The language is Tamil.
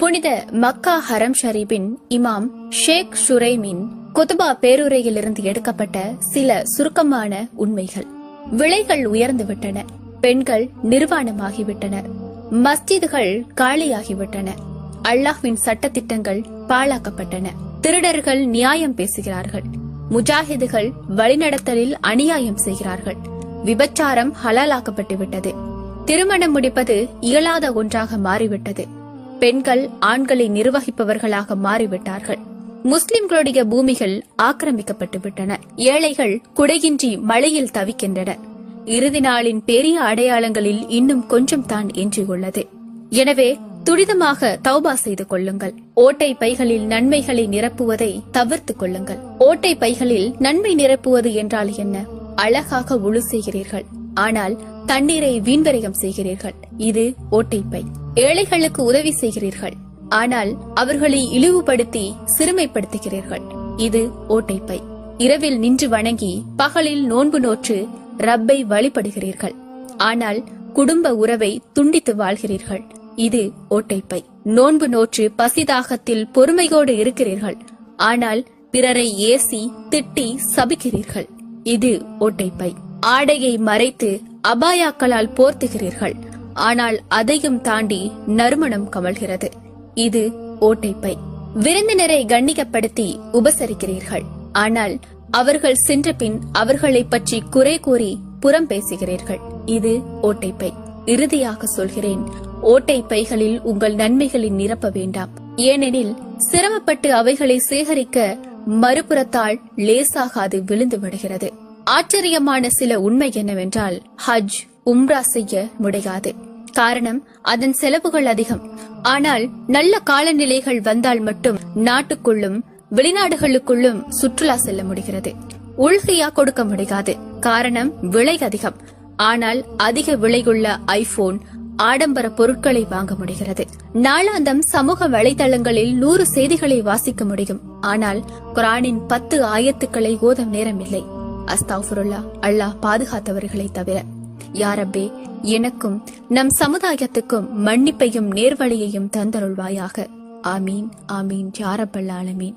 புனித மக்கா ஹரம் ஷரீபின் இமாம் ஷேக் ஷுரைமின் குதுபா பேருரையிலிருந்து எடுக்கப்பட்ட சில சுருக்கமான உண்மைகள். விலைகள் உயர்ந்துவிட்டன, பெண்கள் நிர்வாணமாகிவிட்டனர், மஸ்ஜிதுகள் காலியாகிவிட்டன, அல்லாஹ்வின் சட்டத்திட்டங்கள் பாழாக்கப்பட்டன, திருடர்கள் நியாயம் பேசுகிறார்கள், முஜாஹிதுகள் வழிநடத்தலில் அநியாயம் செய்கிறார்கள், விபச்சாரம் ஹலாலாக்கப்பட்டுவிட்டது, திருமணம் முடிப்பது இயலாத ஒன்றாக மாறிவிட்டது, பெண்கள் ஆண்களை நிர்வகிப்பவர்களாக மாறிவிட்டார்கள், முஸ்லிம்களுடைய பூமிகள் ஆக்கிரமிக்கப்பட்டுவிட்டன, ஏழைகள் குடையின்றி மழையில் தவிக்கின்றனர், இறுதி நாளின் பெரிய அடையாளங்களில் இன்னும் கொஞ்சம் தான் எஞ்சியுள்ளது. எனவே துரிதமாக தௌபா செய்து கொள்ளுங்கள். ஓட்டை பைகளில் நன்மைகளை நிரப்புவதை தவிர்த்துக் கொள்ளுங்கள். ஓட்டை பைகளில் நன்மை நிரப்புவது என்றால் என்ன? அழகாக உழு செய்கிறீர்கள், ஆனால் தண்ணீரை வீண்வரையம் செய்கிறீர்கள். இது ஓட்டைப்பை. ஏழைகளுக்கு உதவி செய்கிறீர்கள், ஆனால் அவர்களை இழிவுபடுத்தி சிறுமைப்படுத்துகிறீர்கள். இது ஓட்டைப்பை. இரவில் நின்று வணங்கி பகலில் நோன்பு நோற்று ரப்பை வழிபடுகிறீர்கள், ஆனால் குடும்ப உறவை துண்டித்து வாழ்கிறீர்கள். இது ஓட்டைப்பை. நோன்பு நோற்று பசிதாகத்தில் பொறுமையோடு இருக்கிறீர்கள், ஆனால் பிறரை ஏசி திட்டி சபிக்கிறீர்கள். இது ஓட்டைப்பை. ஆடையை மறைத்து அபாயாக்களால் போர்த்துகிறீர்கள், ஆனால் அதையும் தாண்டி நறுமணம் கமழ்கிறது. இது ஓட்டைப்பை. விருந்தினரை கண்ணியப்படுத்தி உபசரிக்கிறீர்கள், ஆனால் அவர்கள் சென்ற பின் அவர்களை பற்றி குறை கூறி புறம் பேசுகிறீர்கள். இது ஓட்டைப்பை. இறுதியாக சொல்கிறேன், ஓட்டை பைகளில் உங்கள் நன்மைகளை நிரப்ப வேண்டாம். ஏனெனில் சிரமப்பட்டு அவைகளை சேகரிக்க மறுபுறத்தால் லேசாக அது விழுந்து விடுகிறது. ஆச்சரியமான சில உண்மை என்னவென்றால், ஹஜ் உம்ரா செய்ய முடியாது. காரணம், அதன் செலவுகள் அதிகம். ஆனால் நல்ல காலநிலைகள் வந்தால் மட்டும் நாட்டுக்குள்ளும் வெளிநாடுகளுக்குள்ளும் சுற்றுலா செல்ல முடிகிறது. உள்கையா கொடுக்க முடியாது, காரணம் விலை அதிகம். ஆனால் அதிக விலையுள்ள ஐபோன், ஆடம்பர பொருட்களை வாங்க முடிகிறது. நாளாந்தம் சமூக வலைதளங்களில் 100 செய்திகளை வாசிக்க முடியும், ஆனால் குர்ஆனின் 10 ஆயத்துக்களை ஓத நேரமில்லை. அஸ்தக்ஃபிருல்லா, அல்லாஹ் பாதுகாத்தவர்களை தவிர. யா ரப்பே, எனக்கும் நம் சமுதாயத்துக்கும் மன்னிப்பையும் நேர்வழியையும் தந்தருள்வாயாக. ஆமீன், ஆமீன் யா ரப்பல் ஆலமீன்.